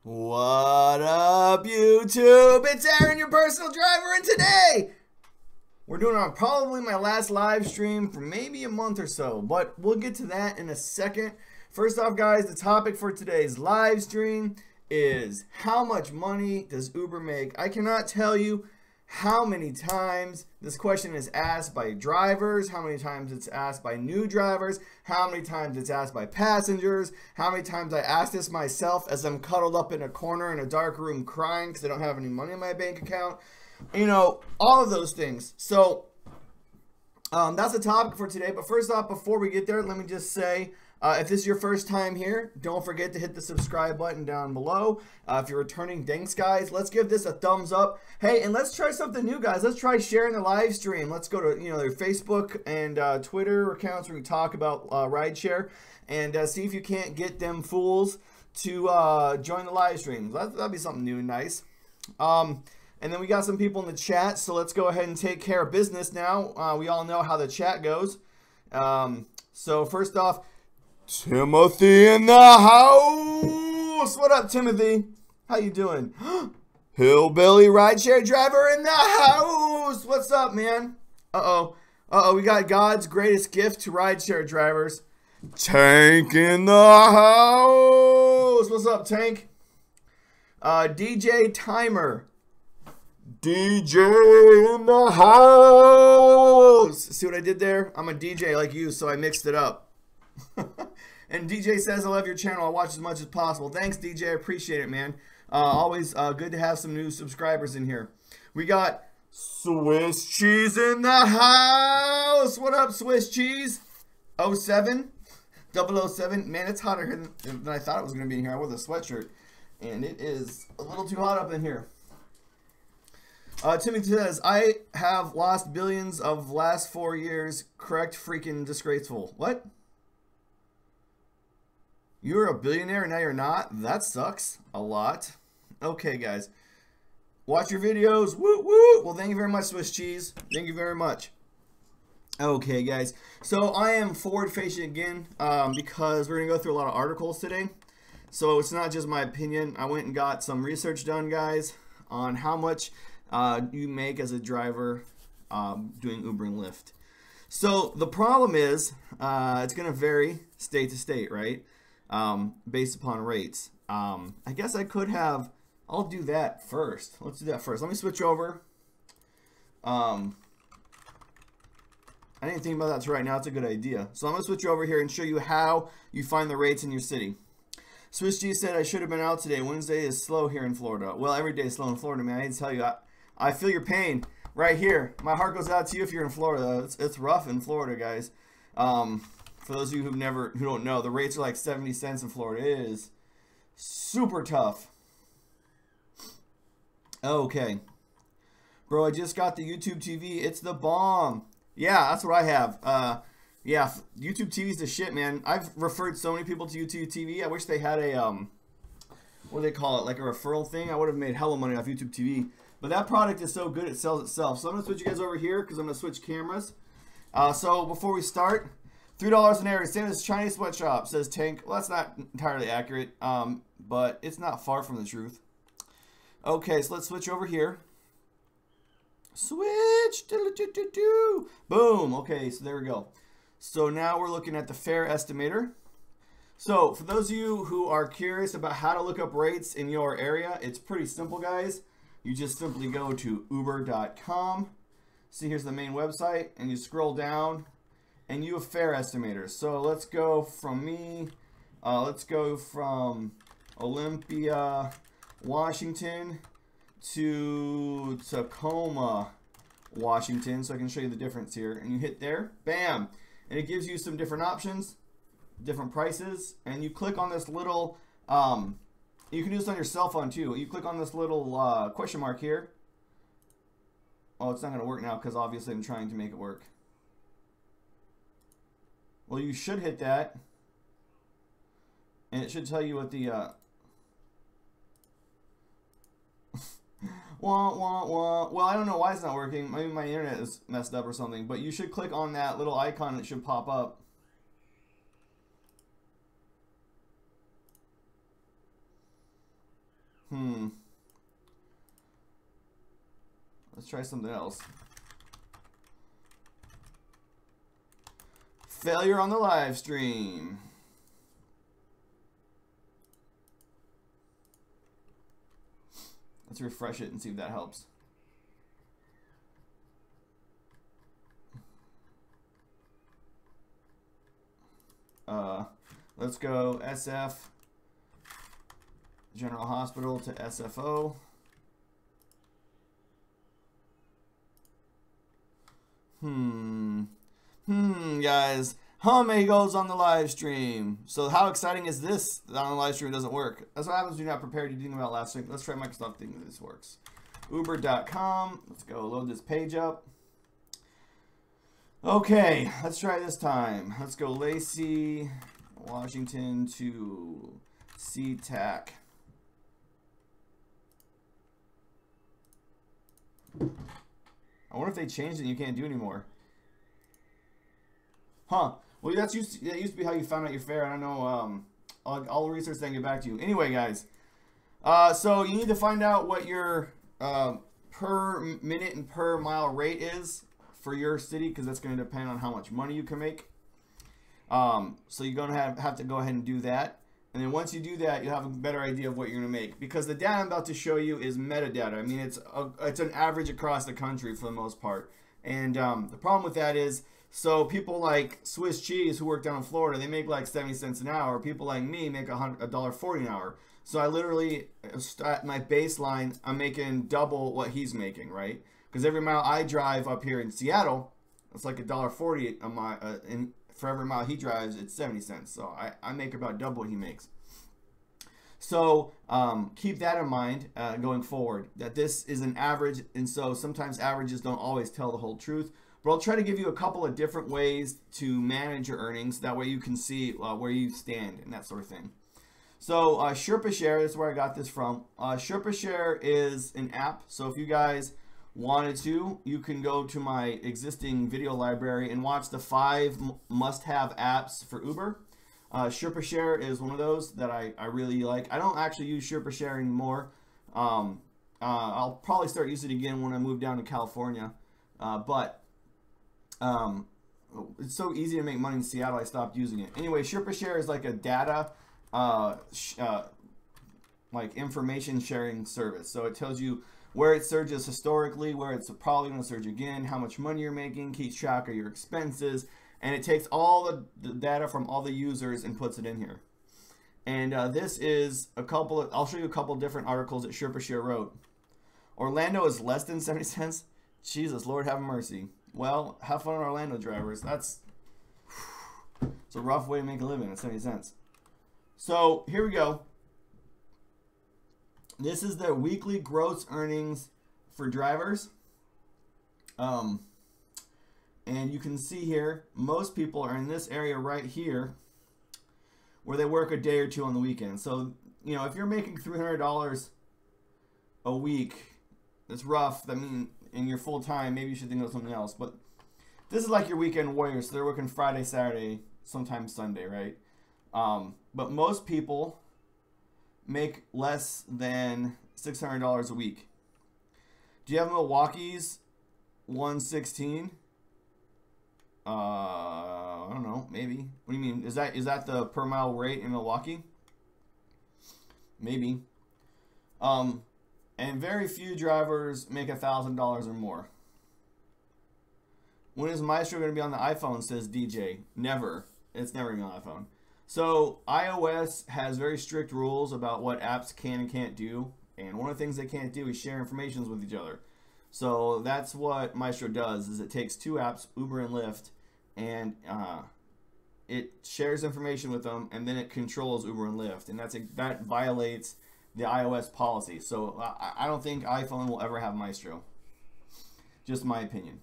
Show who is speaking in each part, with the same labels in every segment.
Speaker 1: What up, YouTube? It's Aaron, your personal driver, and today we're doing probably my last live stream for maybe a month or so, but we'll get to that in a second. First off, guys, the topic for today's live stream is how much money does Uber make? I cannot tell you how many times this question is asked by drivers, how many times it's asked by new drivers, how many times it's asked by passengers, how many times I ask this myself as I'm cuddled up in a corner in a dark room crying because I don't have any money in my bank account. You know, all of those things. So that's the topic for today. But first off, before we get there, let me just say, if this is your first time here, don't forget to hit the subscribe button down below. If you're returning, thanks, guys. Let's give this a thumbs up. Hey, and let's try something new, guys. Let's try sharing the live stream. Let's go to their Facebook and Twitter accounts where we talk about rideshare and see if you can't get them fools to join the live stream. That'd be something new and nice. And then we got some people in the chat, so let's go ahead and take care of business now. We all know how the chat goes. So first off, Timothy in the house. What up, Timothy? How you doing? Hillbilly rideshare driver in the house. What's up, man? We got God's greatest gift to rideshare drivers. Tank in the house. What's up, Tank? DJ Timer. DJ in the house. See what I did there? I'm a DJ like you, so I mixed it up. And DJ says, I love your channel. I watch as much as possible. Thanks, DJ. I appreciate it, man. Always good to have some new subscribers in here. We got Swiss Cheese in the house. What up, Swiss Cheese? 07? 007. Man, it's hotter here than I thought it was going to be in here. I wore the sweatshirt, and it is a little too hot up in here. Timothy says, I have lost billions of last 4 years. Correct, freaking disgraceful. What? You're a billionaire and now you're not? That sucks a lot. Okay, guys. Watch your videos. Woo woo. Well, thank you very much, Swiss Cheese. Thank you very much. Okay, guys. So I am forward facing again because we're going to go through a lot of articles today. So it's not just my opinion. I went and got some research done, guys, on how much you make as a driver doing Uber and Lyft. So the problem is it's going to vary state to state, right? Based upon rates. I guess I could have, I'll do that first. Let's do that first. Let me switch over. I didn't think about that till right now. It's a good idea. So I'm going to switch over here and show you how you find the rates in your city. Swiss G said, I should have been out today. Wednesday is slow here in Florida. Well, every day is slow in Florida, man. I need to tell you, I feel your pain right here. My heart goes out to you if you're in Florida. It's rough in Florida, guys. For those of you who don't know, the rates are like 70 cents in Florida. It is super tough. Okay. Bro, I just got the YouTube TV. It's the bomb. Yeah, that's what I have. Yeah, YouTube TV is the shit, man. I've referred so many people to YouTube TV. I wish they had a, what do they call it? Like a referral thing. I would have made hella money off YouTube TV. But that product is so good, it sells itself. So I'm going to switch you guys over here because I'm going to switch cameras. So before we start, $3 an hour. Same as Chinese sweatshop, says Tank. Well, that's not entirely accurate, but it's not far from the truth. Okay, so let's switch over here. Switch. Boom. Okay, so there we go. So now we're looking at the fare estimator. So for those of you who are curious about how to look up rates in your area, it's pretty simple, guys. You just simply go to uber.com. See, here's the main website, and you scroll down. And you have fare estimators. So let's go from me. Let's go from Olympia, Washington to Tacoma, Washington. So I can show you the difference here. And you hit there. Bam. And it gives you some different options, different prices. And you click on this little, you can do this on your cell phone too. You click on this little question mark here. Oh, it's not going to work now because obviously I'm trying to make it work. Well, you should hit that, and it should tell you what the Well, I don't know why it's not working. Maybe my internet is messed up or something, but you should click on that little icon and it should pop up. Let's try something else. Failure on the live stream. Let's refresh it and see if that helps. Let's go SF General Hospital to SFO. Guys, how many goes on the live stream? So how exciting is this that on the live stream doesn't work? That's what happens when you're not prepared. You didn't know about last week. Let's try Microsoft thinking this works. Uber.com. Let's go load this page up. Okay, let's try this time. Let's go Lacey, Washington to SeaTac. I wonder if they changed it and you can't do anymore. Huh. Well, that used to be how you found out your fare. I don't know. I'll research that and get back to you. Anyway, guys. So you need to find out what your per minute and per mile rate is for your city, because that's going to depend on how much money you can make. So you're going to have to go ahead and do that. And then once you do that, you'll have a better idea of what you're going to make. Because the data I'm about to show you is metadata. I mean, it's an average across the country for the most part. And the problem with that is, so people like Swiss Cheese who work down in Florida, they make like 70 cents an hour. People like me make $1.40 an hour. So I literally, at my baseline, I'm making double what he's making, right? Because every mile I drive up here in Seattle, it's like $1.40 a mile. And for every mile he drives, it's 70 cents. So I make about double what he makes. So keep that in mind going forward, that this is an average. And so sometimes averages don't always tell the whole truth. But I'll try to give you a couple of different ways to manage your earnings. That way you can see where you stand and that sort of thing. So SherpaShare, this is where I got this from. SherpaShare is an app. So if you guys wanted to, you can go to my existing video library and watch the 5 must-have apps for Uber. SherpaShare is one of those that I really like. I don't actually use SherpaShare anymore. I'll probably start using it again when I move down to California. It's so easy to make money in Seattle, I stopped using it. Anyway, SherpaShare is like a data, like information sharing service. So it tells you where it surges historically, where it's probably going to surge again, how much money you're making, keeps track of your expenses, and it takes all the data from all the users and puts it in here. And this is I'll show you a couple different articles that SherpaShare wrote. Orlando is less than 70 cents. Jesus, Lord have mercy. Well, have fun, Orlando drivers. It's a rough way to make a living at 70 cents. So here we go. This is the weekly gross earnings for drivers. And you can see here, most people are in this area right here where they work a day or two on the weekend. So, you know, if you're making $300 a week, it's rough. I mean, in your full time, maybe you should think of something else. But this is like your weekend warriors. So they're working Friday, Saturday, sometimes Sunday, right? But most people make less than $600 a week. Do you have Milwaukee's 116? I don't know, maybe. What do you mean? Is that the per mile rate in Milwaukee? Maybe. And very few drivers make $1,000 or more. When is Mystro going to be on the iPhone, says DJ? Never. It's never going to be on the iPhone. So iOS has very strict rules about what apps can and can't do. And one of the things they can't do is share information with each other. So that's what Mystro does, is it takes 2 apps, Uber and Lyft, and it shares information with them, and then it controls Uber and Lyft. And that violates the iOS policy. So I don't think iPhone will ever have Mystro. Just my opinion.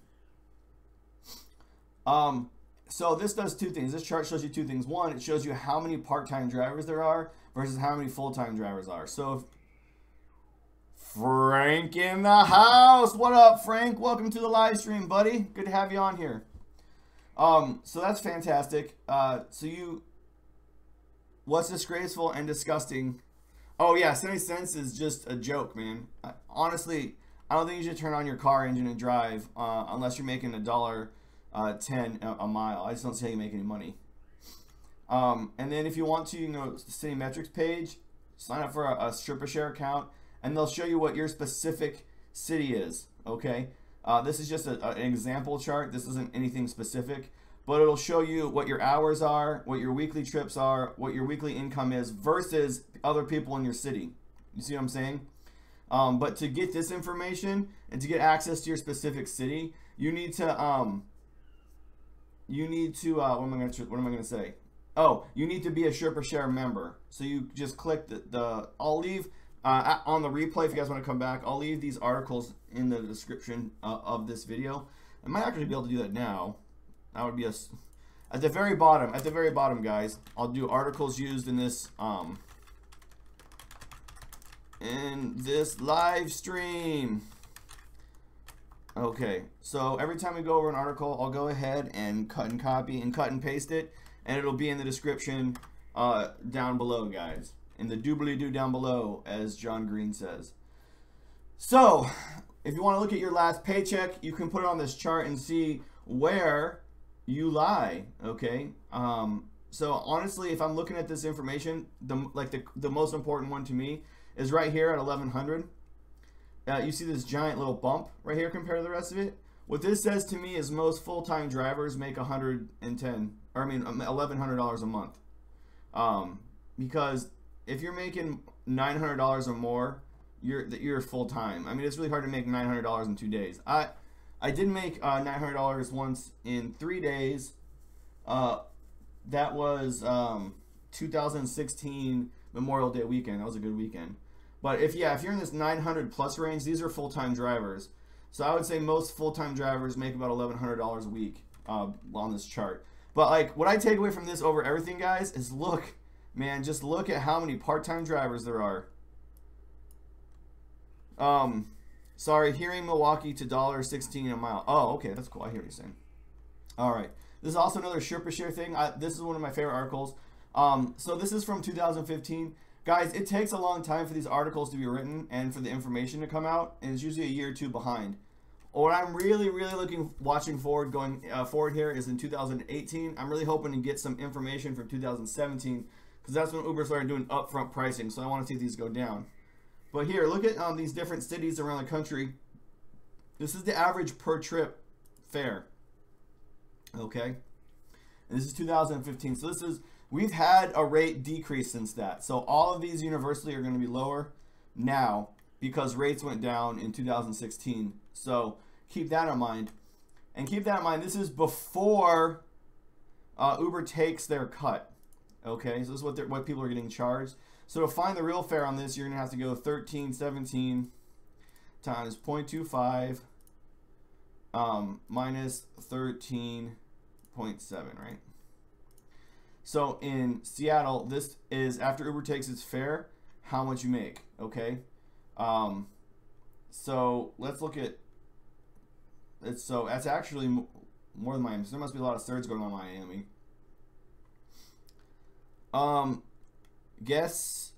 Speaker 1: So this does 2 things. This chart shows you 2 things. One, it shows you how many part-time drivers there are versus how many full-time drivers are. So if Frank in the house. What up, Frank? Welcome to the live stream, buddy. Good to have you on here. So that's fantastic. What's disgraceful and disgusting Oh yeah, 70 cents is just a joke, man. Honestly, I don't think you should turn on your car engine and drive unless you're making $1.10 a mile. I just don't see how you make any money. And then if you want to, you know, the city metrics page, sign up for a stripper share account, and they'll show you what your specific city is. Okay, this is just an example chart. This isn't anything specific, but it'll show you what your hours are, what your weekly trips are, what your weekly income is versus other people in your city. You see what I'm saying? But to get this information and to get access to your specific city, you need to what am I gonna say? Oh, you need to be a Sherpa Share member. So you just click I'll leave on the replay if you guys want to come back. I'll leave these articles in the description of this video. I might actually be able to do that now. That would be at the very bottom, guys. I'll do articles used in this live stream. Okay, so every time we go over an article, I'll go ahead and cut and copy and cut and paste it, and it'll be in the description down below, guys. In the doobly-doo down below, as John Green says. So, if you want to look at your last paycheck, you can put it on this chart and see where you lie, okay? So honestly, if I'm looking at this information, the most important one to me is right here at 1100. You see this giant little bump right here compared to the rest of it. What this says to me is most full-time drivers make $1,100 a month. Because if you're making $900 or more, you're full-time. I mean, it's really hard to make $900 in 2 days. I did make $900 once in 3 days. That was 2016 Memorial Day weekend. That was a good weekend. But if you're in this 900 plus range, these are full-time drivers. So I would say most full-time drivers make about $1,100 a week on this chart. But like what I take away from this over everything, guys, is look, man, just look at how many part-time drivers there are. Sorry, hearing Milwaukee to $1.16 a mile. Oh, okay, that's cool. I hear what you're saying. All right, this is also another Sherpa Share thing. This is one of my favorite articles. So this is from 2015. Guys, it takes a long time for these articles to be written and for the information to come out, and it's usually a year or two behind. What I'm really watching forward going forward here is in 2018. I'm really hoping to get some information from 2017 because that's when Uber started doing upfront pricing. So I want to see these go down. But here, look at these different cities around the country. This is the average per trip fare. Okay, and this is 2015. So we've had a rate decrease since that. So all of these universally are going to be lower now because rates went down in 2016. So keep that in mind. And keep that in mind, this is before Uber takes their cut. Okay, so this is what people are getting charged. So to find the real fare on this, you're going to have to go 1317 times 0.25 minus 13.7, right? So in Seattle, this is after Uber takes its fare, how much you make, okay? So let's look at it. So that's actually more than Miami. So there must be a lot of surge going on in Miami. Guess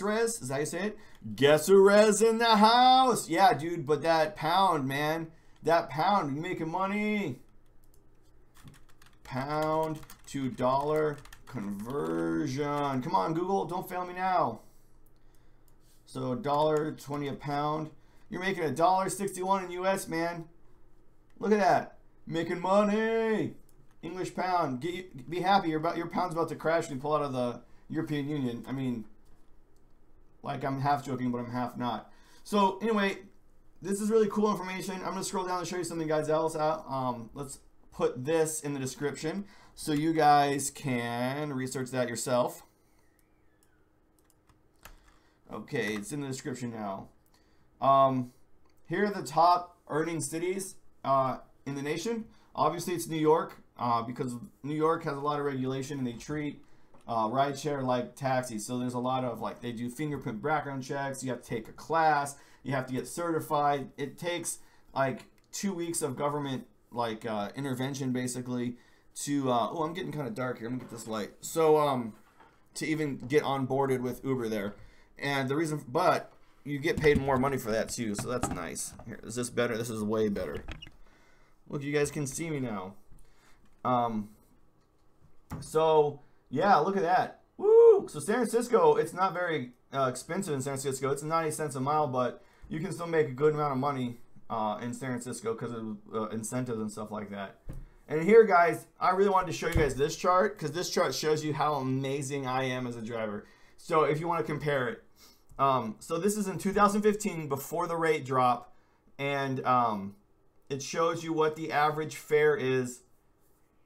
Speaker 1: res? Is that how you say it? Guess a res in the house. Yeah, dude, but that pound, man. That pound, you making money. Pound to dollar conversion. Come on, Google, don't fail me now. So $1.20 a pound. You're making $1.61 in US, man. Look at that. Making money. English pound. Be happy. Your pound's about to crash when you pull out of the European Union. I mean, like, I'm half joking, but I'm half not. So anyway, this is really cool information. I'm gonna scroll down and show you something guys else out. Let's put this in the description so you guys can research that yourself. Okay, it's in the description now. Here are the top earning cities in the nation. Obviously it's New York because New York has a lot of regulation and they treat rideshare like taxis. So there's a lot of, like, they do fingerprint background checks. You have to take a class. You have to get certified. It takes like 2 weeks of government intervention basically to oh, I'm getting kind of dark here. Let me get this light. So to even get onboarded with Uber there. And the reason, but you get paid more money for that too, so that's nice. Here, is this better? This is way better. Look, you guys can see me now. So yeah, look at that. Woo! So San Francisco, it's not very expensive in San Francisco. It's 90 cents a mile, but you can still make a good amount of money in San Francisco because of incentives and stuff like that. And here, guys, I really wanted to show you guys this chart because this chart shows you how amazing I am as a driver. So if you want to compare it, so this is in 2015 before the rate drop, and it shows you what the average fare is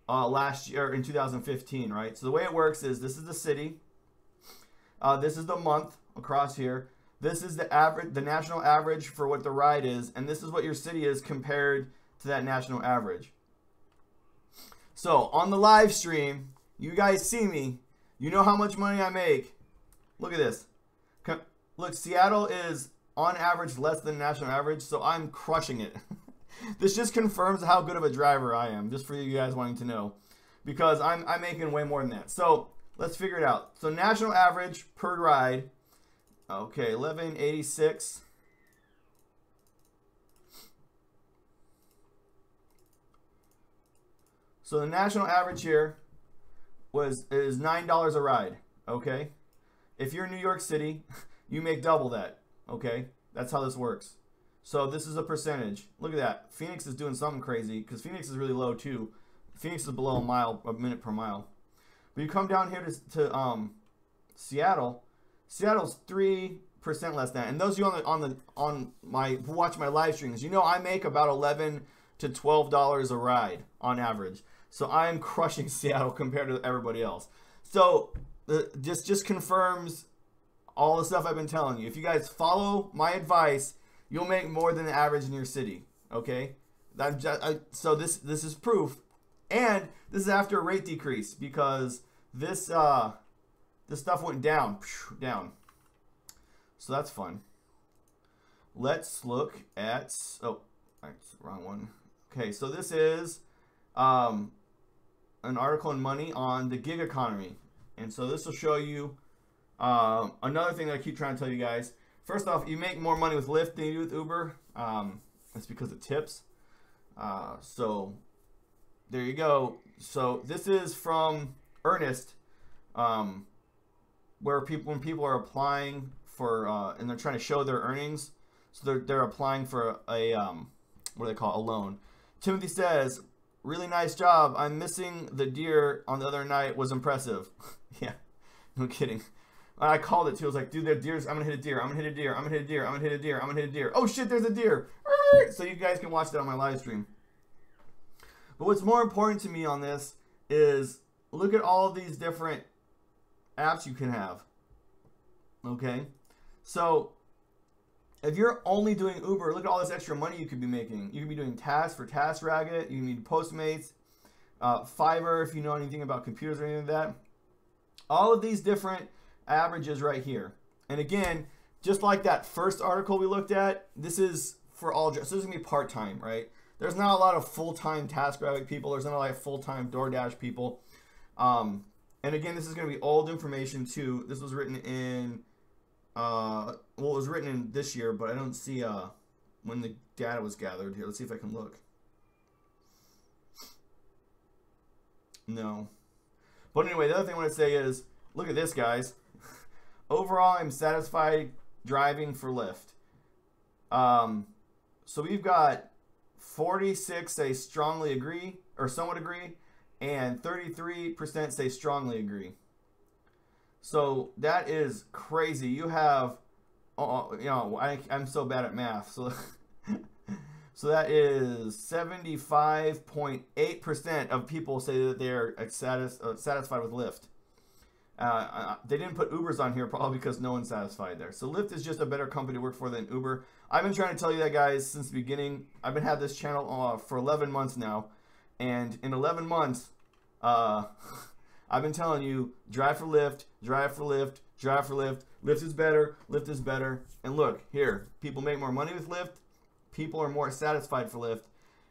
Speaker 1: last year in 2015, right? So the way it works is this is the city, this is the month across here, this is the average, the national average for what the ride is, and this is what your city is compared to that national average. So on the live stream, you guys see me, you know how much money I make. Look at this. Look, Seattle is on average less than national average, so I'm crushing it. This just confirms how good of a driver I am, just for you guys wanting to know, because I'm making way more than that. So let's figure it out. So national average per ride, okay, 1186. So the national average here is $9 a ride, okay? If you're in New York City, you make double that, okay? That's how this works. So this is a percentage. Look at that. Phoenix is doing something crazy because Phoenix is really low too. Phoenix is below a minute per mile. But you come down here to Seattle. Seattle's 3% less than that. And those of you who watch my live streams, you know I make about $11 to $12 a ride on average. So I'm crushing Seattle compared to everybody else. So just confirms all the stuff I've been telling you. If you guys follow my advice, you'll make more than the average in your city. Okay, so this is proof, and this is after a rate decrease because this stuff went down. So that's fun. Let's look at wrong one. Okay, so this is an article in Money on the gig economy, and so this will show you another thing that I keep trying to tell you guys. First off, you make more money with Lyft than you do with Uber. That's because of tips. So there you go. So this is from Earnest, where when people are applying for and they're trying to show their earnings, so they're applying for a what do they call it? A loan. Timothy says, "Really nice job. I'm missing the deer on the other night. Was impressive." Yeah, no kidding. I called it too. I was like, dude, there are deers. I'm gonna hit a deer. I'm gonna hit a deer. I'm gonna hit a deer. I'm gonna hit a deer. I'm gonna hit a deer. Oh shit, there's a deer. So you guys can watch that on my live stream. But what's more important to me on this is look at all of these different apps you can have. Okay, so if you're only doing Uber, look at all this extra money you could be making. You could be doing tasks for TaskRabbit. You can need Postmates, Fiverr if you know anything about computers or anything like that. All of these different averages right here. And again, just like that first article we looked at, this is for all jobs. So this is gonna be part-time, right? There's not a lot of full-time TaskRabbit people. There's not a lot of full-time DoorDash people. And again, this is gonna be old information too. This was written in well, it was written in this year, but I don't see when the data was gathered here. Let's see if I can look. No. But anyway, the other thing I want to say is, look at this, guys. Overall, I'm satisfied driving for Lyft. So we've got 46 say strongly agree or somewhat agree, and 33% say strongly agree. So that is crazy. You have, you know, I'm so bad at math. So, so that is 75.8% of people say that they're satisfied with Lyft. They didn't put Ubers on here probably because no one's satisfied there. So Lyft is just a better company to work for than Uber. I've been trying to tell you that, guys, since the beginning. I've been having this channel for 11 months now. And in 11 months, I've been telling you, drive for Lyft, drive for Lyft, drive for Lyft. Lyft is better, Lyft is better. And look, here, people make more money with Lyft. People are more satisfied for Lyft.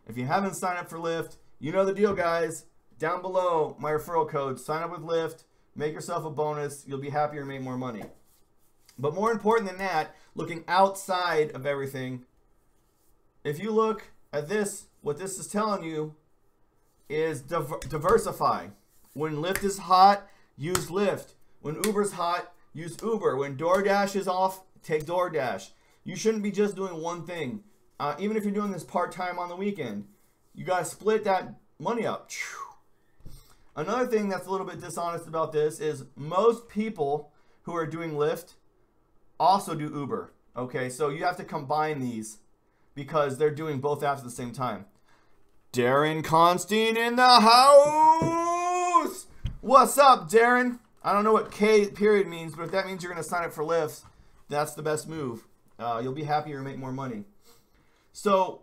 Speaker 1: If you haven't signed up for Lyft, you know the deal, guys. Down below, my referral code, sign up with Lyft. Make yourself a bonus. You'll be happier and make more money. But more important than that, looking outside of everything, if you look at this, what this is telling you is diversify. When Lyft is hot, use Lyft. When Uber's hot, use Uber. When DoorDash is off, take DoorDash. You shouldn't be just doing one thing. Even if you're doing this part-time on the weekend, you got to split that money up. Another thing that's a little bit dishonest about this is most people who are doing Lyft also do Uber. Okay, so you have to combine these because they're doing both apps at the same time. Darren Constein in the house! What's up, Darren? I don't know what K period means, but if that means you're going to sign up for Lyft, that's the best move. You'll be happier and make more money. So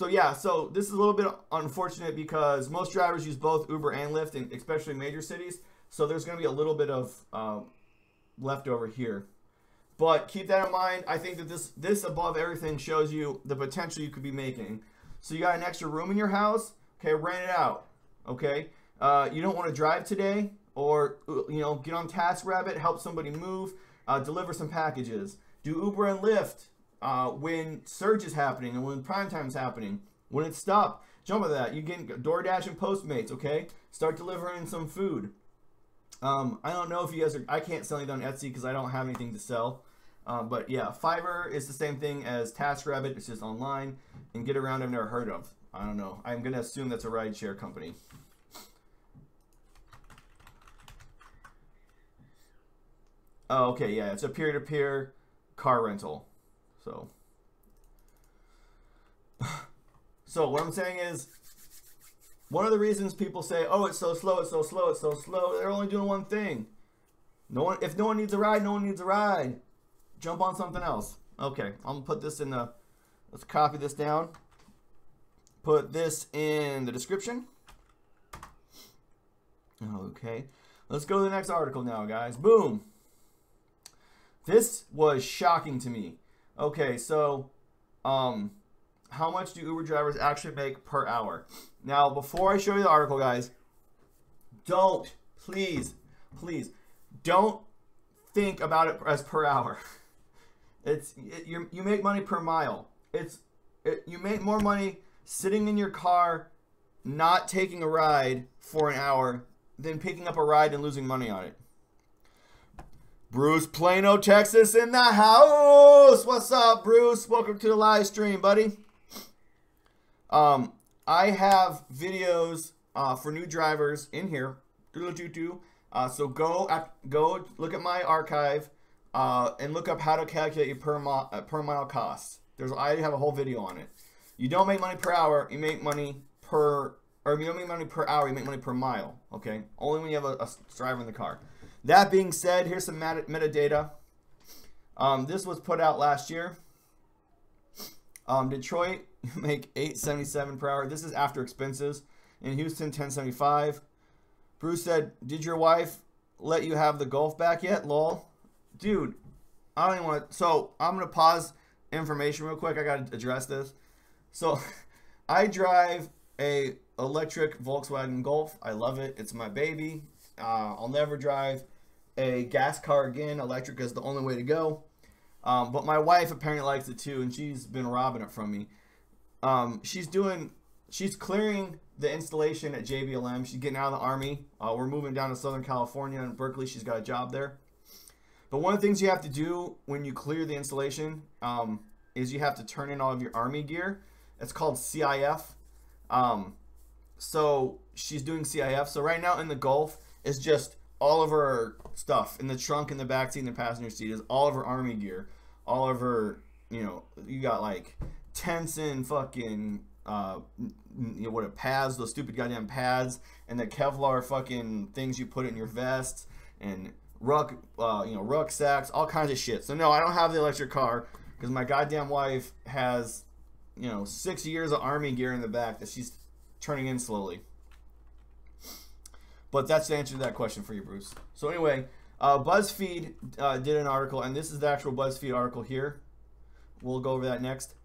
Speaker 1: yeah, so this is a little bit unfortunate because most drivers use both Uber and Lyft, and especially in major cities. So there's going to be a little bit of leftover here. But keep that in mind. I think that this above everything shows you the potential you could be making. So you got an extra room in your house, okay, rent it out, okay? You don't want to drive today, or, you know, get on TaskRabbit, help somebody move, deliver some packages. Do Uber and Lyft when surge is happening and when prime time is happening. When it's stopped, jump at that. You get DoorDash and Postmates, okay? Start delivering some food. I don't know if you guys are, I can't sell anything on Etsy because I don't have anything to sell. But yeah, Fiverr is the same thing as TaskRabbit. It's just online. And Get Around I've never heard of. I don't know. I'm going to assume that's a rideshare company. Oh, okay, yeah. It's a peer-to-peer car rental. So what I'm saying is, one of the reasons people say, oh, it's so slow, it's so slow, it's so slow, they're only doing one thing. If no one needs a ride, no one needs a ride. Jump on something else. Okay, I'm gonna put this in the, let's copy this down. Put this in the description. Okay, let's go to the next article now, guys. Boom. This was shocking to me. Okay, so how much do Uber drivers actually make per hour? Now, before I show you the article, guys, please don't think about it as per hour. You make money per mile. You make more money sitting in your car, not taking a ride for an hour, than picking up a ride and losing money on it. Bruce, Plano, Texas in the house. What's up, Bruce? Welcome to the live stream, buddy. I have videos for new drivers in here. So go look at my archive and look up how to calculate your per mile costs. I have a whole video on it. You don't make money per hour. You make money you don't make money per hour. You make money per mile. Okay, only when you have a driver in the car. That being said, here's some metadata. This was put out last year. Detroit, you make $8.77 per hour. This is after expenses. In Houston, $10.75. Bruce said, did your wife let you have the Golf back yet? Lol. Dude, I don't even want to. So I'm going to pause information real quick. I got to address this. So I drive a electric Volkswagen Golf. I love it. It's my baby. I'll never drive a gas car again. Electric is the only way to go. But my wife apparently likes it too, and she's been robbing it from me. She's clearing the installation at JBLM. She's getting out of the Army. We're moving down to Southern California in Berkeley. She's got a job there. But one of the things you have to do when you clear the installation is you have to turn in all of your Army gear. It's called CIF. So she's doing CIF. So right now in the Golf, it's just all of her stuff. In the trunk, in the back seat, in the passenger seat is all of her Army gear. All of her, you got like tents and fucking, pads, those stupid goddamn pads, and the Kevlar fucking things you put in your vests, and rucksacks, all kinds of shit. So no, I don't have the electric car because my goddamn wife has, 6 years of Army gear in the back that she's turning in slowly. But that's the answer to that question for you, Bruce. So anyway, BuzzFeed did an article, and this is the actual BuzzFeed article here. We'll go over that next.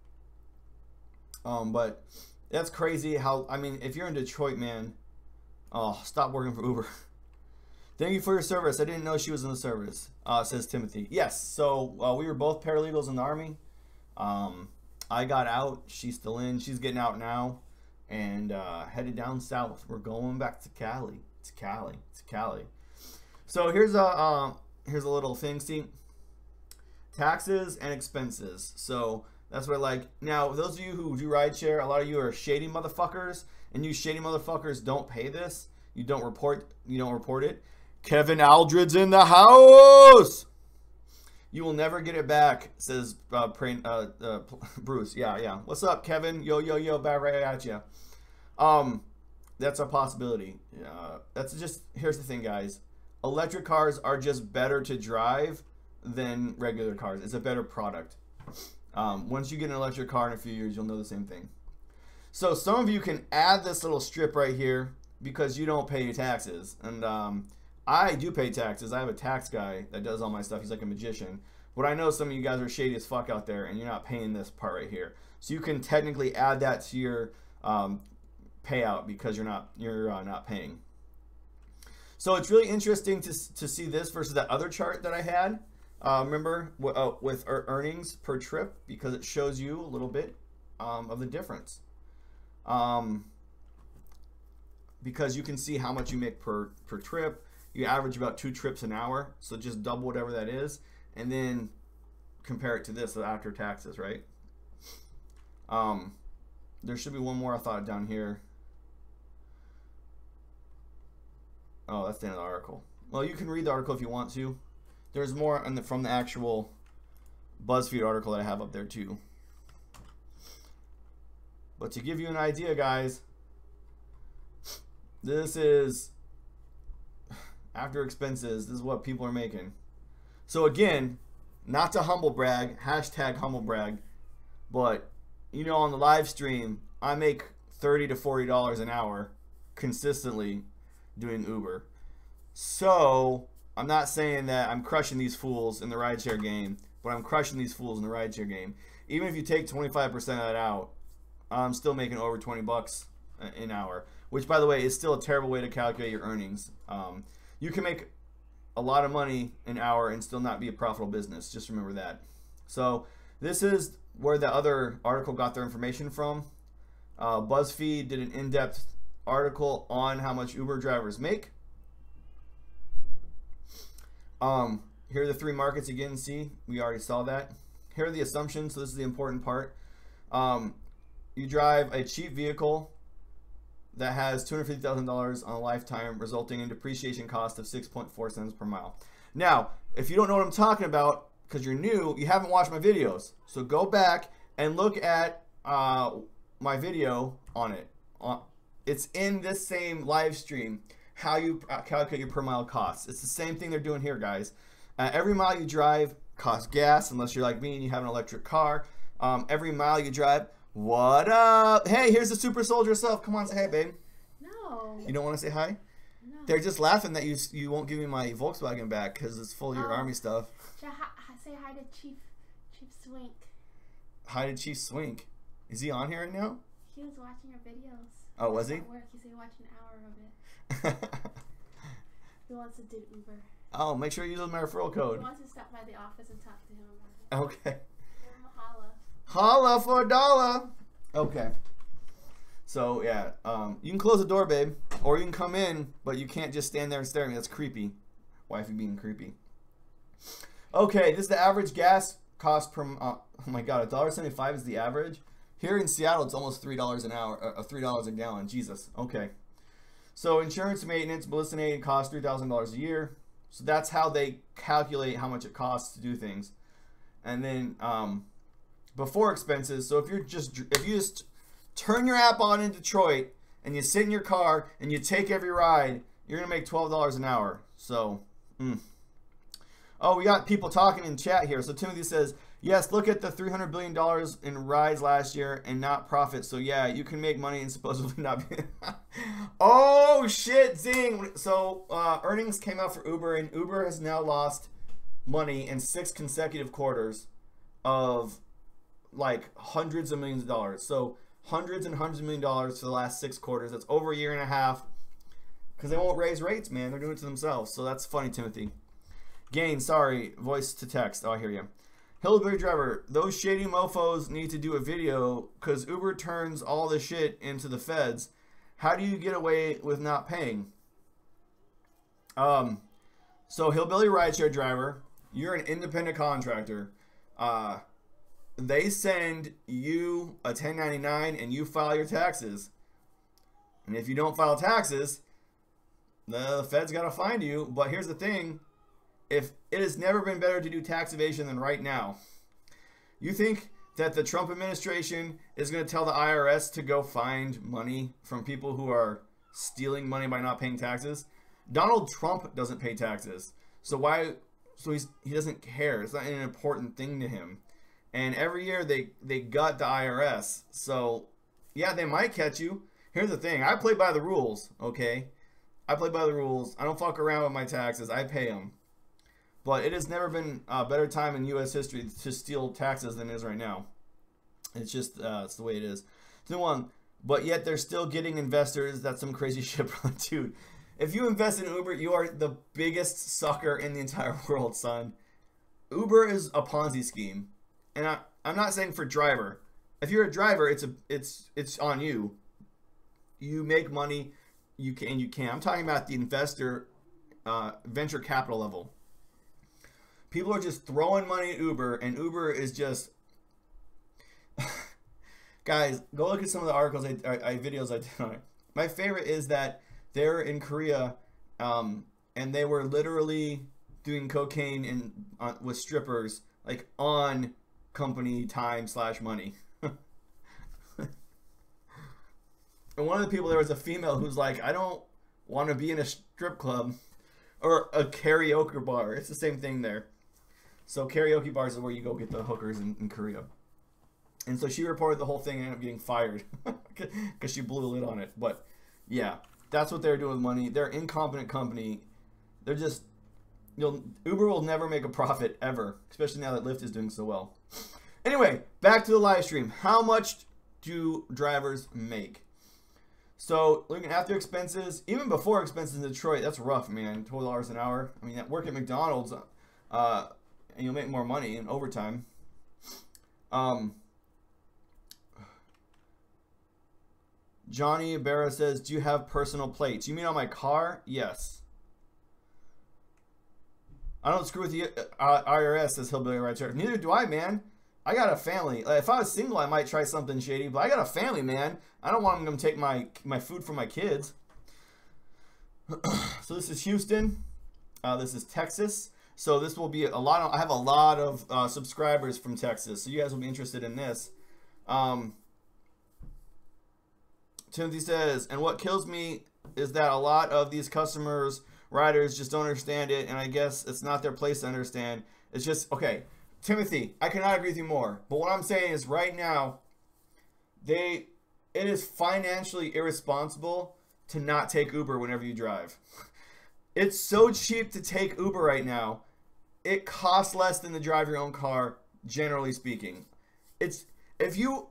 Speaker 1: But that's crazy how, if you're in Detroit, man, stop working for Uber. Thank you for your service. I didn't know she was in the service, says Timothy. Yes, so we were both paralegals in the Army. I got out. She's still in. She's getting out now and headed down south. We're going back to Cali. It's Cali. It's Cali. So here's a little thing. See, taxes and expenses. So that's what I like. Now, those of you who do rideshare, a lot of you are shady motherfuckers, and you shady motherfuckers don't pay this. You don't report it. Kevin Aldred's in the house. You will never get it back, says Bruce. Yeah. What's up, Kevin? Yo, back right at you. That's a possibility. That's just, here's the thing, guys. Electric cars are just better to drive than regular cars. It's a better product. Once you get an electric car in a few years, you'll know the same thing. So some of you can add this little strip right here because you don't pay your taxes. And I do pay taxes. I have a tax guy that does all my stuff. He's like a magician. But I know some of you guys are shady as fuck out there and you're not paying this part right here. So you can technically add that to your payout because you're not paying. So it's really interesting to see this versus that other chart that I had. Remember with earnings per trip, because it shows you a little bit of the difference. Because you can see how much you make per trip. You average about 2 trips an hour, so just double whatever that is, and then compare it to this after taxes, right? There should be one more I thought down here. Oh, that's the end of the article. Well, you can read the article if you want to. There's more from the actual BuzzFeed article that I have up there too. But to give you an idea, guys, this is after expenses. This is what people are making. So again, not to humble brag, hashtag humble brag, but you know, on the live stream, I make $30 to $40 an hour consistently doing Uber. So I'm not saying that I'm crushing these fools in the rideshare game, but I'm crushing these fools in the rideshare game. Even if you take 25% of that out, I'm still making over 20 bucks an hour, which by the way is still a terrible way to calculate your earnings. You can make a lot of money an hour and still not be a profitable business. Just remember that. So this is where the other article got their information from. BuzzFeed did an in-depth article on how much Uber drivers make. Here are the 3 markets again. See, we already saw that. Here are the assumptions. So this is the important part. You drive a cheap vehicle that has $250,000 on a lifetime, resulting in depreciation cost of 6.4 cents per mile. Now, if you don't know what I'm talking about, because you're new, you haven't watched my videos. So go back and look at my video on it. It's in this same live stream, how you calculate your per mile costs. It's the same thing they're doing here, guys. Every mile you drive costs gas, unless you're like me and you have an electric car. Every mile you drive, what up? Hey, here's the super soldier self. Come on, say hi, babe.
Speaker 2: No.
Speaker 1: You don't want to say hi?
Speaker 2: No.
Speaker 1: They're just laughing that you won't give me my Volkswagen back because it's full of your army stuff.
Speaker 2: Say hi to Chief Swink.
Speaker 1: Hi to Chief Swink. Is he on here right now?
Speaker 2: He was watching your videos.
Speaker 1: Oh, was he?
Speaker 2: At work. He said he watched an hour of it. He wants to do Uber.
Speaker 1: Oh, make sure you use my referral code.
Speaker 2: He wants to stop by the office and talk to him about it.
Speaker 1: Okay.
Speaker 2: Give him a holla.
Speaker 1: Holla for $1. Okay. So yeah, you can close the door, babe, or you can come in, but you can't just stand there and stare at me. That's creepy. Wifey being creepy. Okay, this is the average gas cost per. Oh my God, $1.75 is the average. Here in Seattle, it's almost $3 an hour, $3 a gallon. Jesus. Okay. So insurance, maintenance, ballistic costs $3,000 a year. So that's how they calculate how much it costs to do things. And then before expenses. So if you just turn your app on in Detroit and you sit in your car and you take every ride, you're gonna make $12 an hour. So. Oh, we got people talking in chat here. So Timothy says, yes, look at the $300 billion in rides last year and not profit. So yeah, you can make money and supposedly not be. Oh shit, zing. So earnings came out for Uber, and Uber has now lost money in 6 consecutive quarters of like hundreds of millions of dollars. So hundreds and hundreds of millions of dollars for the last 6 quarters. That's over a year and a half. Because they won't raise rates, man. They're doing it to themselves. So that's funny, Timothy. Gain, sorry. Voice to text. Oh, I hear you. Hillbilly driver, those shady mofos need to do a video because Uber turns all the shit into the feds. How do you get away with not paying? So hillbilly rideshare driver, you're an independent contractor. They send you a 1099 and you file your taxes. And if you don't file taxes, the feds got to find you. But here's the thing. If it has never been better to do tax evasion than right now. You think that the Trump administration is going to tell the IRS to go find money from people who are stealing money by not paying taxes? Donald Trump doesn't pay taxes. So why? So he doesn't care. It's not an important thing to him. And every year they gut the IRS. So yeah, they might catch you. Here's the thing. I play by the rules, okay? I play by the rules. I don't fuck around with my taxes. I pay them. But it has never been a better time in U.S. history to steal taxes than it is right now. It's just, it's the way it is. But yet they're still getting investors. That's some crazy shit, dude. If you invest in Uber, you are the biggest sucker in the entire world, son. Uber is a Ponzi scheme. And I'm not saying for driver. If you're a driver, it's on you. You make money, you can. I'm talking about the investor, venture capital level. People are just throwing money at Uber, and Uber is just... Guys, go look at some of the articles, videos I did on it. My favorite is that they're in Korea, and they were literally doing cocaine with strippers, like on company time / money. And one of the people there was a female who's like, I don't want to be in a strip club or a karaoke bar. It's the same thing there. So karaoke bars is where you go get the hookers in Korea. And so she reported the whole thing and ended up getting fired because she blew a lid on it. But yeah, that's what they're doing with money. They're an incompetent company. They're just, Uber will never make a profit ever, especially now that Lyft is doing so well. Anyway, back to the live stream. How much do drivers make? So looking after expenses, even before expenses in Detroit, that's rough, man. $12 an hour. I mean, at work at McDonald's, and you'll make more money in overtime. Johnny Ibarra says, do you have personal plates? You mean on my car? Yes. I don't screw with the IRS, says Hillbilly right there. Neither do I, man. I got a family. If I was single, I might try something shady, but I got a family, man. I don't want them to take my food from my kids. So this is Houston. This is Texas. So this will be a lot of, I have a lot of subscribers from Texas, so you guys will be interested in this. Timothy says, and what kills me is that a lot of these customers, riders, just don't understand it, and I guess it's not their place to understand. It's just, okay, Timothy, I cannot agree with you more, but what I'm saying is right now, it is financially irresponsible to not take Uber whenever you drive. It's so cheap to take Uber right now. It costs less than to drive your own car, generally speaking. If you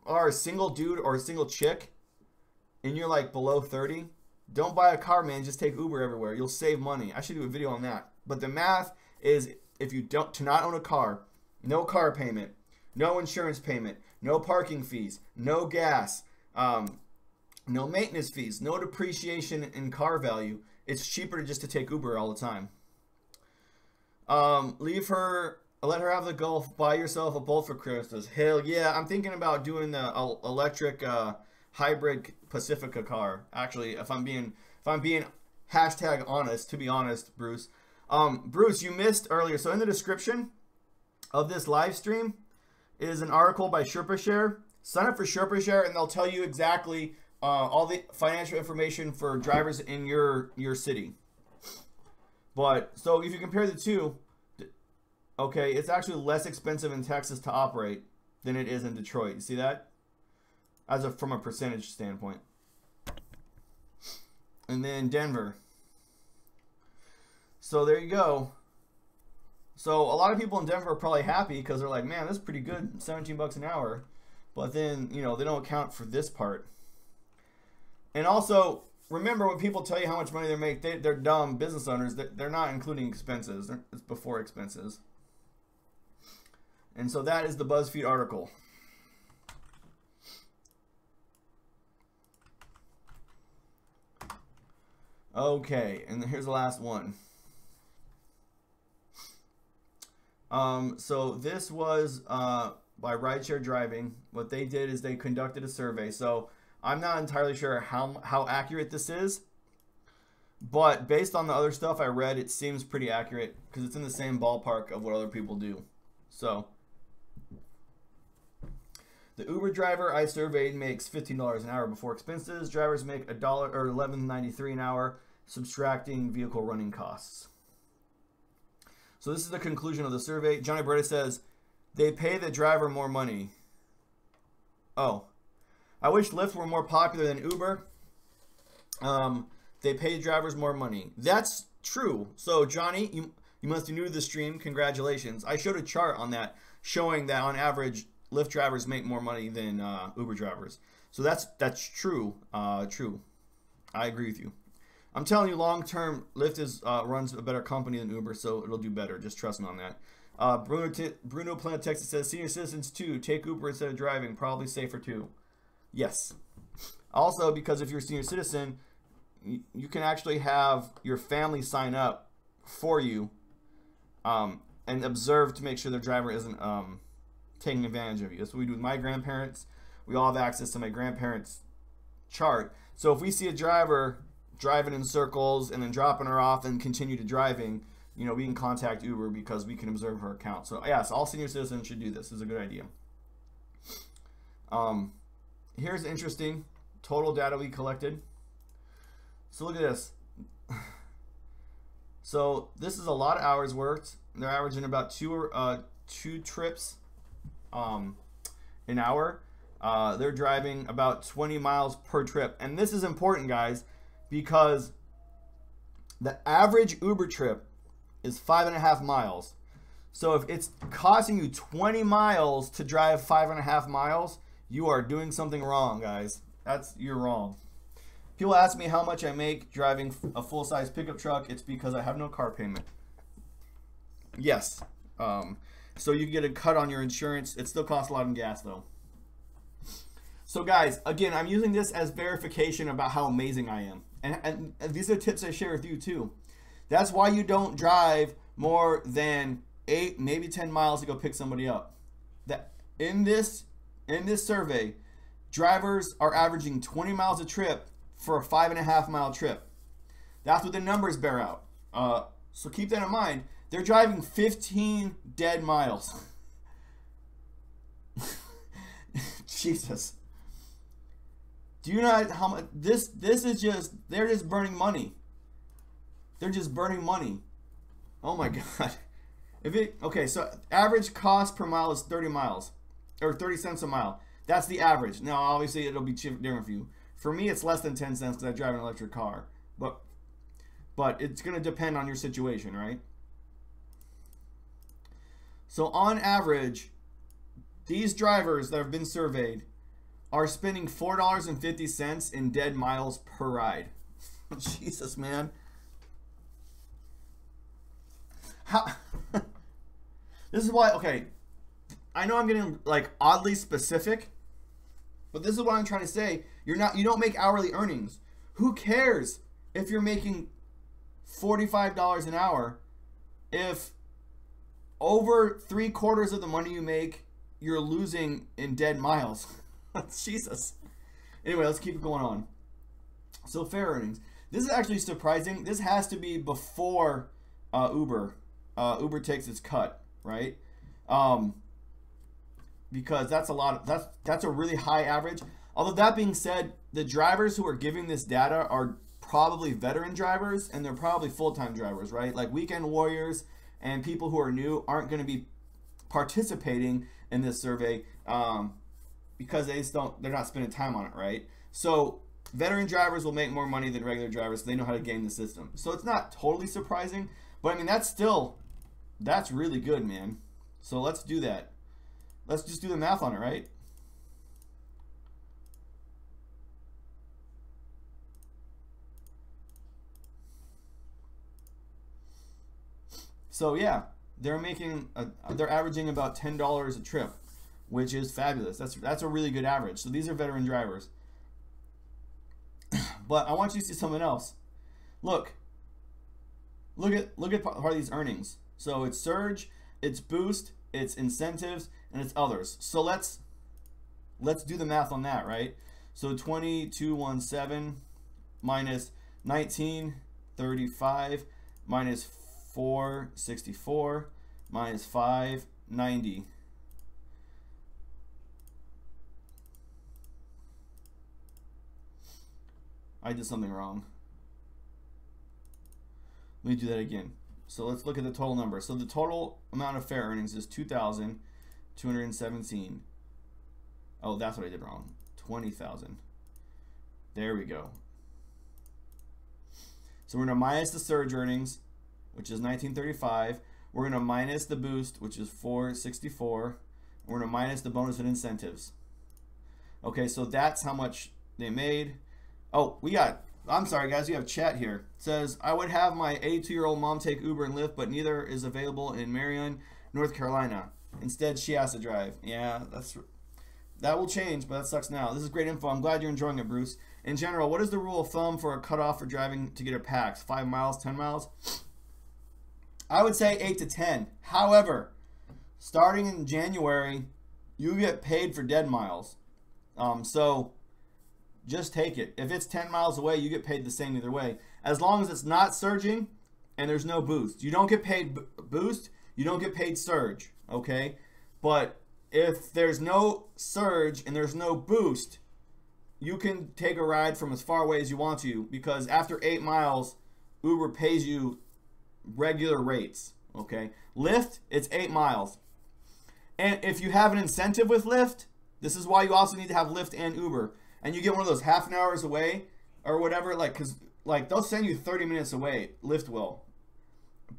Speaker 1: are a single dude or a single chick and you're like below 30, don't buy a car, man. Just take Uber everywhere. You'll save money. I should do a video on that. But the math is, if you to not own a car, no car payment, no insurance payment, no parking fees, no gas, no maintenance fees, no depreciation in car value. It's cheaper just to take Uber all the time. Let her have the Golf. Buy yourself a Bolt for Christmas. Hell yeah! I'm thinking about doing the electric hybrid Pacifica car. Actually, if I'm being hashtag honest, to be honest, Bruce. Bruce, you missed earlier. So in the description of this live stream is an article by REFERRAL. Sign up for REFERRAL, and they'll tell you exactly all the financial information for drivers in your city. But so if you compare the two, okay, it's actually less expensive in Texas to operate than it is in Detroit. You see that? From a percentage standpoint. And then Denver. So there you go. So a lot of people in Denver are probably happy because they're like, man, this is pretty good, $17 an hour. But then, they don't account for this part. And also, remember when people tell you how much money they make, they're dumb business owners. They're not including expenses. It's before expenses. And so that is the BuzzFeed article. Okay, and here's the last one. So this was by Rideshare Driving. What they did is they conducted a survey. So I'm not entirely sure how accurate this is, but based on the other stuff I read, it seems pretty accurate because it's in the same ballpark of what other people do. So the Uber driver I surveyed makes $15 an hour before expenses. Drivers make $1 or $11.93 an hour, subtracting vehicle running costs. So this is the conclusion of the survey. Johnny Beretta says they pay the driver more money. Oh, I wish Lyft were more popular than Uber. They pay drivers more money. That's true. So Johnny, you must be new to the stream. Congratulations. I showed a chart on that showing that on average Lyft drivers make more money than Uber drivers. So that's true. True. I agree with you. I'm telling you, long term, Lyft runs a better company than Uber, so it'll do better. Just trust me on that. Bruno Planet Texas says senior citizens too take Uber instead of driving, probably safer too. Yes. Also, because if you're a senior citizen, you can actually have your family sign up for you and observe to make sure their driver isn't taking advantage of you. That's what we do with my grandparents. We all have access to my grandparents' chart. So if we see a driver driving in circles and then dropping her off and continue to driving, you know, we can contact Uber because we can observe her account. So yes, all senior citizens should do this. This is a good idea. Here's interesting total data we collected. So look at this. So this is a lot of hours worked. They're averaging about two trips an hour. They're driving about 20 miles per trip. And this is important, guys, because the average Uber trip is 5.5 miles. So if it's costing you 20 miles to drive 5.5 miles, you are doing something wrong, guys. You're wrong. People ask me how much I make driving a full-size pickup truck. It's because I have no car payment. Yes. So you can get a cut on your insurance. It still costs a lot in gas, though. So guys, again, I'm using this as verification about how amazing I am. And these are tips I share with you too. That's why you don't drive more than 8, maybe 10 miles to go pick somebody up. That in this survey, drivers are averaging 20 miles a trip for a 5.5 mile trip. That's what the numbers bear out. So keep that in mind. They're driving 15 dead miles. Jesus. Do you know how much this is just, they're just burning money. They're just burning money. Oh my God. Okay, so average cost per mile is 30 miles or 30 cents a mile. That's the average. Now, obviously it'll be different for you. For me, it's less than 10 cents because I drive an electric car. But it's going to depend on your situation, right? So on average, these drivers that have been surveyed are spending $4.50 in dead miles per ride. Jesus, man. How? This is why, okay, I know I'm getting like oddly specific, but this is what I'm trying to say. You don't make hourly earnings. Who cares if you're making $45 an hour if over 3/4 of the money you make you're losing in dead miles? Jesus. Anyway, let's keep it going on. So fair earnings. This is actually surprising. This has to be before Uber. Uber takes its cut, right? Because that's a lot. That's a really high average. Although that being said, the drivers who are giving this data are probably veteran drivers and they're probably full-time drivers, right? Like weekend warriors and people who are new aren't going to be participating in this survey because they're not spending time on it, right? So veteran drivers will make more money than regular drivers, so they know how to game the system. So it's not totally surprising, but I mean that's really good, man. So let's do that. Let's just do the math on it, right? So yeah, they're averaging about $10 a trip, which is fabulous. That's a really good average. So these are veteran drivers. But I want you to see something else. Look at part of these earnings. So it's surge, it's boost, it's incentives, and it's others. So let's do the math on that, right? So 2217 minus 1935 minus 464 minus 590. I did something wrong. Let me do that again. So let's look at the total number. So the total amount of fare earnings is 2,217. Oh, that's what I did wrong. 20,000. There we go. So we're going to minus the surge earnings, which is 1935. We're going to minus the boost, which is 464. We're going to minus the bonus and incentives. Okay, so that's how much they made. Oh, I'm sorry guys, we have chat here. It says, I would have my 82-year-old mom take Uber and Lyft, but neither is available in Marion, North Carolina. Instead, she has to drive. Yeah, that will change, but that sucks now. This is great info. I'm glad you're enjoying it, Bruce. In general, what is the rule of thumb for a cutoff for driving to get a PAX? 5 miles, 10 miles? I would say 8 to 10. However, starting in January, you get paid for dead miles. So just take it. If it's 10 miles away, you get paid the same either way. As long as it's not surging and there's no boost. You don't get paid boost, you don't get paid surge, okay? But if there's no surge and there's no boost, you can take a ride from as far away as you want to, because after 8 miles, Uber pays you regular rates, okay? Lyft, it's 8 miles. And if you have an incentive with Lyft, this is why you also need to have Lyft and Uber. And you get one of those half an hours away or whatever, because they'll send you 30 minutes away, Lyft will.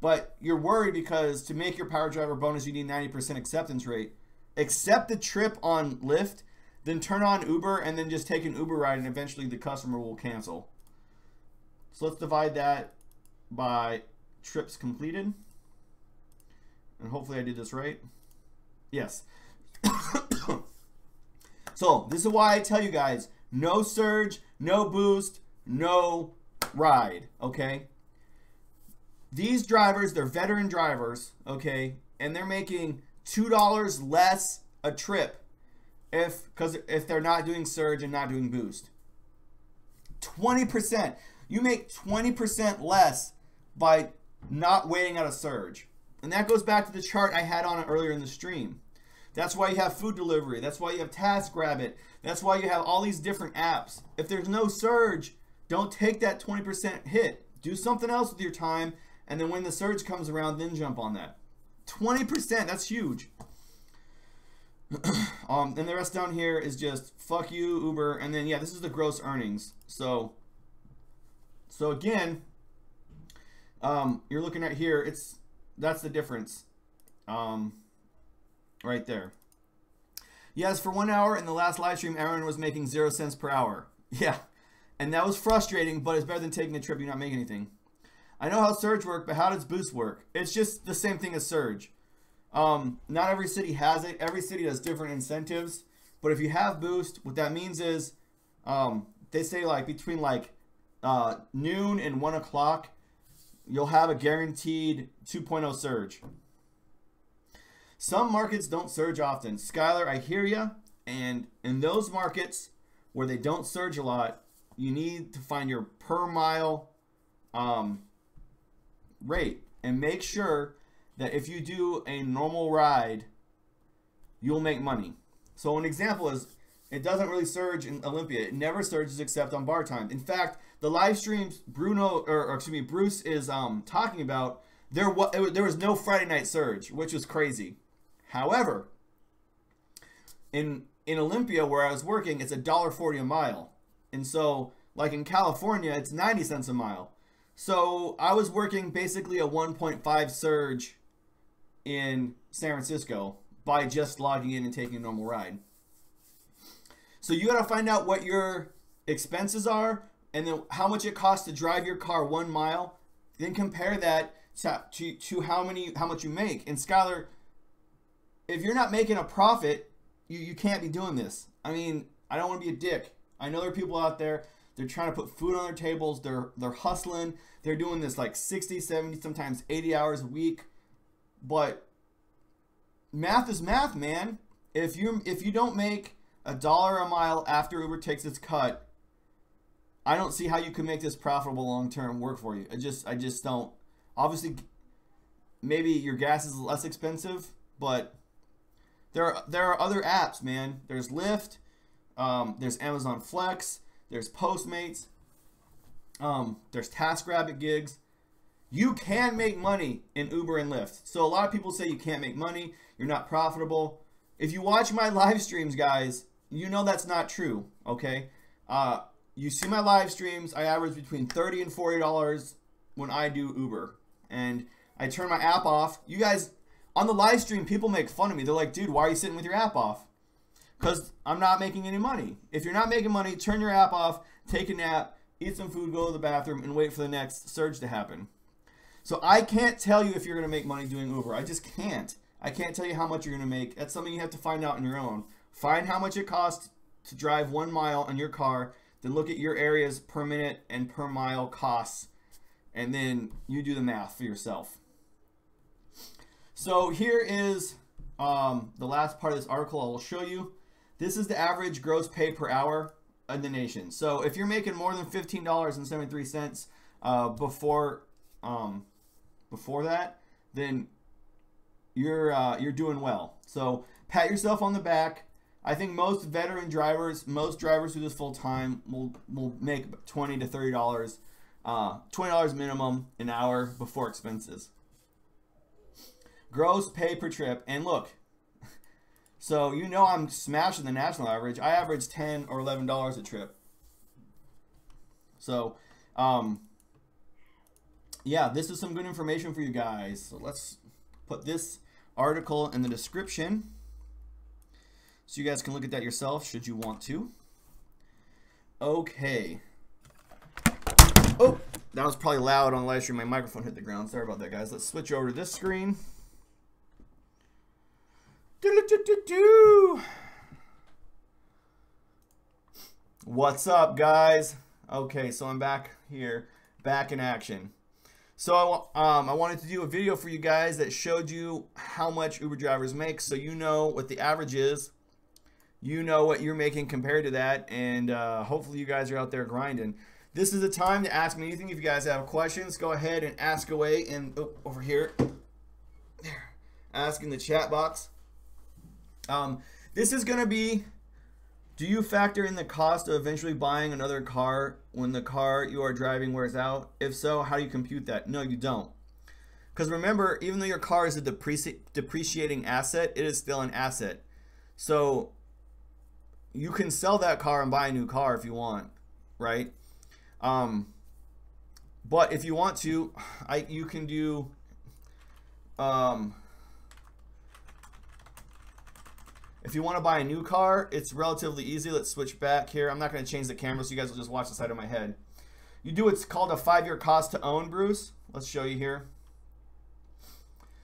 Speaker 1: But you're worried because to make your power driver bonus, you need 90% acceptance rate. Accept the trip on Lyft, then turn on Uber, and then just take an Uber ride, and eventually the customer will cancel. So let's divide that by trips completed. And hopefully I did this right. Yes. So this is why I tell you guys, no surge, no boost, no ride, okay? These drivers, they're veteran drivers, okay? And they're making $2 less a trip if they're not doing surge and not doing boost. 20%. You make 20% less by not waiting out a surge. And that goes back to the chart I had on it earlier in the stream. That's why you have food delivery. That's why you have TaskRabbit. That's why you have all these different apps. If there's no surge, don't take that 20% hit. Do something else with your time, and then when the surge comes around, then jump on that. 20%, that's huge. And the rest down here is just fuck you, Uber, and then yeah, this is the gross earnings. So again, you're looking at here. That's the difference. Right there. Yes, for 1 hour in the last live stream, Aaron was making 0 cents per hour. Yeah, and that was frustrating, but it's better than taking a trip you not make anything. I know how surge works, but how does boost work? It's just the same thing as surge. Not every city has it. Every city has different incentives. But if you have boost, what that means is they say between noon and 1 o'clock, you'll have a guaranteed 2.0 surge. Some markets don't surge often. Skylar, I hear you. And in those markets where they don't surge a lot, you need to find your per mile rate. And make sure that if you do a normal ride, you'll make money. So an example is, it doesn't really surge in Olympia. It never surges except on bar time. In fact, the live streams Bruce is talking about, there was no Friday night surge, which was crazy. However, in Olympia where I was working, it's $1.40 a mile. And so, like in California, it's 90 cents a mile. So I was working basically a 1.5 surge in San Francisco by just logging in and taking a normal ride. So you got to find out what your expenses are and then how much it costs to drive your car 1 mile. Then compare that to how much you make. And Skylar, if you're not making a profit, you can't be doing this. I mean, I don't want to be a dick. I know there are people out there, they're trying to put food on their tables, they're hustling, they're doing this like 60, 70, sometimes 80 hours a week. But math is math, man. If you don't make $1 a mile after Uber takes its cut, I don't see how you can make this profitable long-term work for you. I just don't. Obviously, maybe your gas is less expensive, but there are other apps, man. There's Lyft, there's Amazon Flex, there's Postmates, there's TaskRabbit gigs. You can make money in Uber and Lyft. So a lot of people say you can't make money, you're not profitable. If you watch my live streams, guys, you know that's not true, okay? You see my live streams, I average between $30 and $40 when I do Uber. And I turn my app off. You guys, on the live stream, people make fun of me. They're like, dude, why are you sitting with your app off? Because I'm not making any money. If you're not making money, turn your app off, take a nap, eat some food, go to the bathroom, and wait for the next surge to happen. So I can't tell you if you're going to make money doing Uber. I just can't. I can't tell you how much you're going to make. That's something you have to find out on your own. Find how much it costs to drive 1 mile in your car. Then look at your area's per minute and per mile costs. And then you do the math for yourself. So here is the last part of this article I will show you. This is the average gross pay per hour in the nation. So if you're making more than $15.73 before that, then you're doing well. So pat yourself on the back. I think most veteran drivers, most drivers who do this full time will make $20 to $30, $20 minimum an hour before expenses. Gross pay per trip, and look, so you know I'm smashing the national average. I average $10 or $11 a trip. So, yeah, this is some good information for you guys. So let's put this article in the description so you guys can look at that yourself should you want to. Okay. Oh, that was probably loud on live stream. My microphone hit the ground. Sorry about that, guys. Let's switch over to this screen. What's up, guys? Okay, so I'm back here, back in action. So I wanted to do a video for you guys that showed you how much Uber drivers make, so you know what the average is. You know what you're making compared to that, and hopefully you guys are out there grinding. This is the time to ask me anything. If you guys have questions, go ahead and ask away. And over here, there, ask in the chat box. This is going to be, do you factor in the cost of eventually buying another car when the car you are driving wears out? If so, how do you compute that? No, you don't. Because remember, even though your car is a depreciating asset, it is still an asset. So you can sell that car and buy a new car if you want, right? But if you want to, you can do, if you want to buy a new car, it's relatively easy. Let's switch back here. I'm not going to change the camera, so you guys will just watch the side of my head. You do what's called a 5-year cost to own, Bruce. Let's show you here.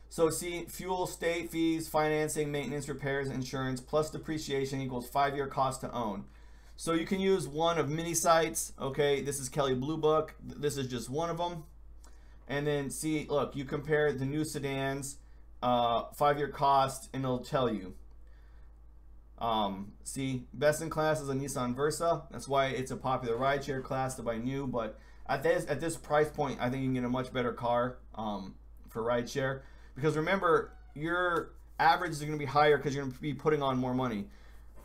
Speaker 1: So see, fuel, state fees, financing, maintenance, repairs, insurance, plus depreciation equals 5-year cost to own. So you can use one of many sites. Okay, this is Kelley Blue Book. This is just one of them. And then see, look, you compare the new sedans, 5-year cost, and it'll tell you. See, best in class is a Nissan Versa. That's why it's a popular rideshare class to buy new. But at this price point, I think you can get a much better car for rideshare. Because remember, your average is going to be higher because you're going to be putting on more money.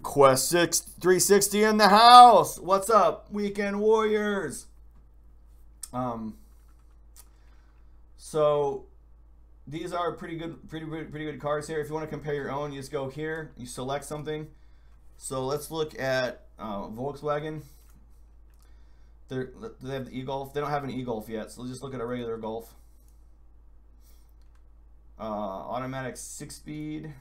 Speaker 1: Quest 360 in the house. What's up, Weekend Warriors? So these are pretty good cars here. If you want to compare your own, you just go here, you select something. So let's look at Volkswagen. They have the e-Golf. They don't have an e-Golf yet, so let's just look at a regular Golf. Automatic 6-speed.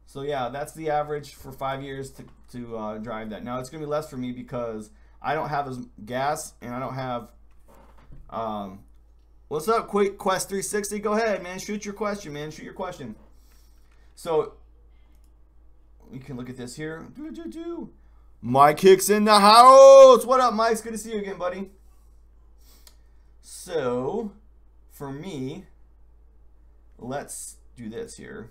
Speaker 1: So yeah, that's the average for 5 years to drive that. Now it's gonna be less for me because I don't have as gas and I don't have What's up, Quest 360? Go ahead, man. Shoot your question, man. Shoot your question. So we can look at this here. Mike Hicks in the house. What up, Mike? It's good to see you again, buddy. So for me, let's do this here.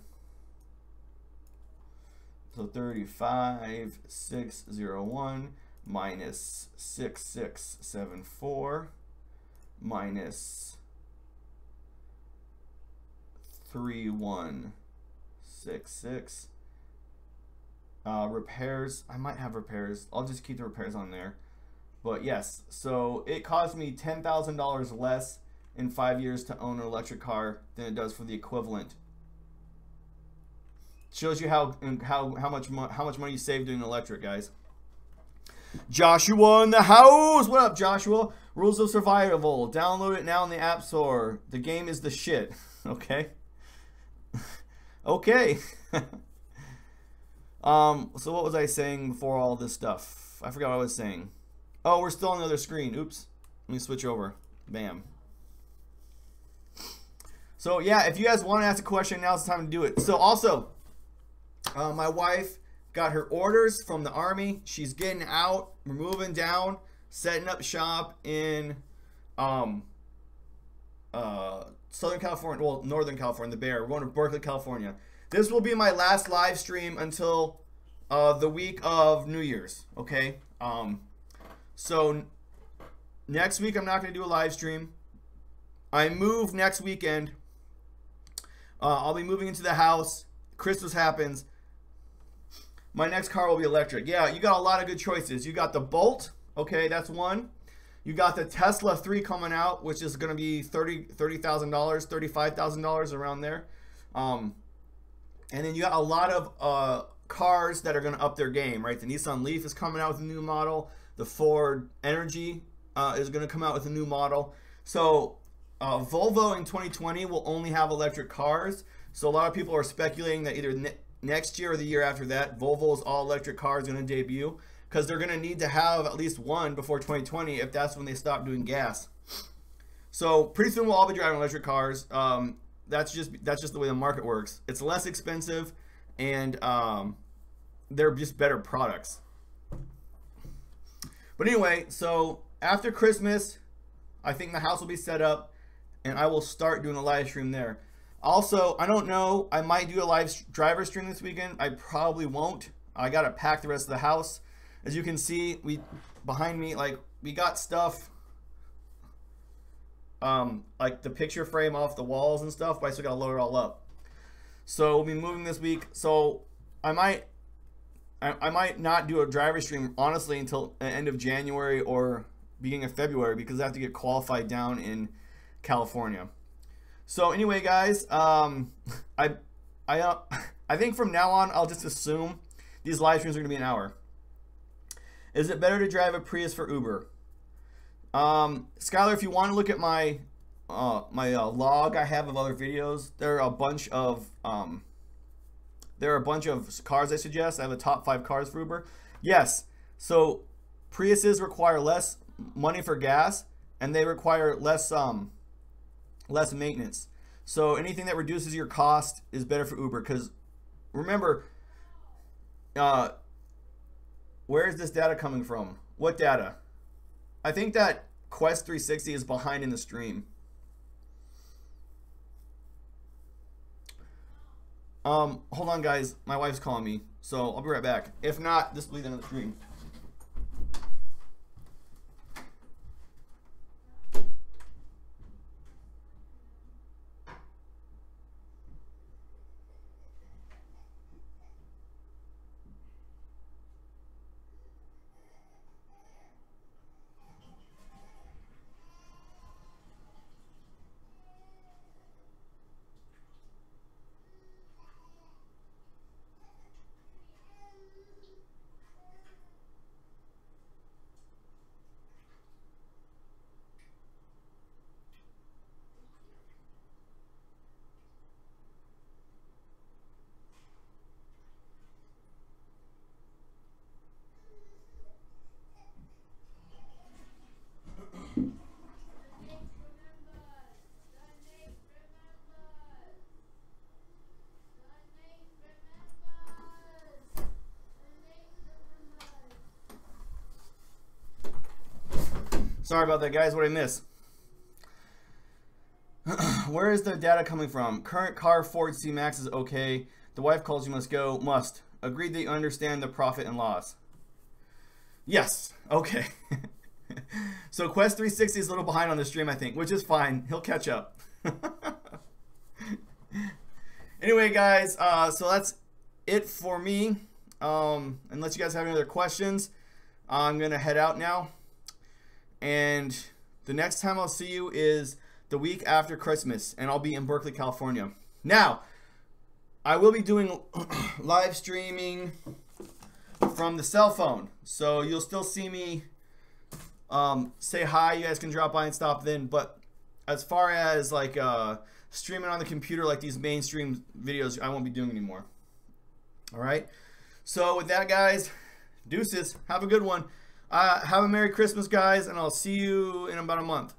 Speaker 1: So 35,601 minus 6674 minus 3166. Repairs. I might have repairs. I'll just keep the repairs on there. But yes, so it cost me $10,000 less in 5 years to own an electric car than it does for the equivalent. Shows you how much money you save doing electric, guys. Joshua in the house. What up, Joshua? Rules of Survival. Download it now in the App Store. The game is the shit. Okay. Okay. So what was I saying before all this stuff? I forgot what I was saying. Oh, we're still on the other screen. Oops. Let me switch over. Bam. So yeah, if you guys want to ask a question, now's the time to do it. So also, my wife got her orders from the Army. She's getting out. We're moving down, setting up shop in Southern California, well, Northern California, the Bear. We're going to Berkeley, California. This will be my last live stream until the week of New Year's, okay? So next week I'm not going to do a live stream. I move next weekend. I'll be moving into the house. Christmas happens. My next car will be electric. Yeah, you got a lot of good choices. You got the Bolt, okay, that's one. You got the Tesla 3 coming out, which is going to be $30,000, $35,000 around there. And then you got a lot of cars that are going to up their game, right? The Nissan Leaf is coming out with a new model. The Ford Energy is going to come out with a new model. So Volvo in 2020 will only have electric cars. So a lot of people are speculating that either next year or the year after that, Volvo's all-electric car is going to debut, because they're going to need to have at least one before 2020 if that's when they stop doing gas. So pretty soon we'll all be driving electric cars. That's just the way the market works. It's less expensive, and they're just better products. But anyway, so after Christmas, I think the house will be set up, and I will start doing a live stream there. Also, I don't know, I might do a live driver stream this weekend. I probably won't. I gotta pack the rest of the house. As you can see, behind me, like, we got stuff, like the picture frame off the walls and stuff, but I still gotta load it all up. So we'll be moving this week. So I might not do a driver stream, honestly, until the end of January or beginning of February, because I have to get qualified down in California. So anyway, guys, I think from now on, I'll just assume these live streams are going to be an hour. Is it better to drive a Prius for Uber? Skylar, if you want to look at my log I have of other videos, there are a bunch of cars I suggest. I have a top 5 cars for Uber. Yes, so Priuses require less money for gas, and they require less maintenance. So anything that reduces your cost is better for Uber, because remember, where is this data coming from? What data? I think that Quest 360 is behind in the stream. Hold on, guys. My wife's calling me, so I'll be right back. If not, this will be the end of the stream. Sorry about that, guys. What I miss? Where is the data coming from? Current car Ford C-Max is okay. The wife calls you must go. Must. Agreed that you understand the profit and loss. Yes. Okay. So Quest 360 is a little behind on the stream, I think, which is fine. He'll catch up. Anyway, guys, so that's it for me. Unless you guys have any other questions, I'm going to head out now. And the next time I'll see you is the week after Christmas, and I'll be in Berkeley, California. Now, I will be doing live streaming from the cell phone, so you'll still see me say hi. You guys can drop by and stop then, but as far as like streaming on the computer like these mainstream videos, I won't be doing anymore. All right, so with that, guys, deuces. Have a good one. Have a Merry Christmas, guys, and I'll see you in about a month.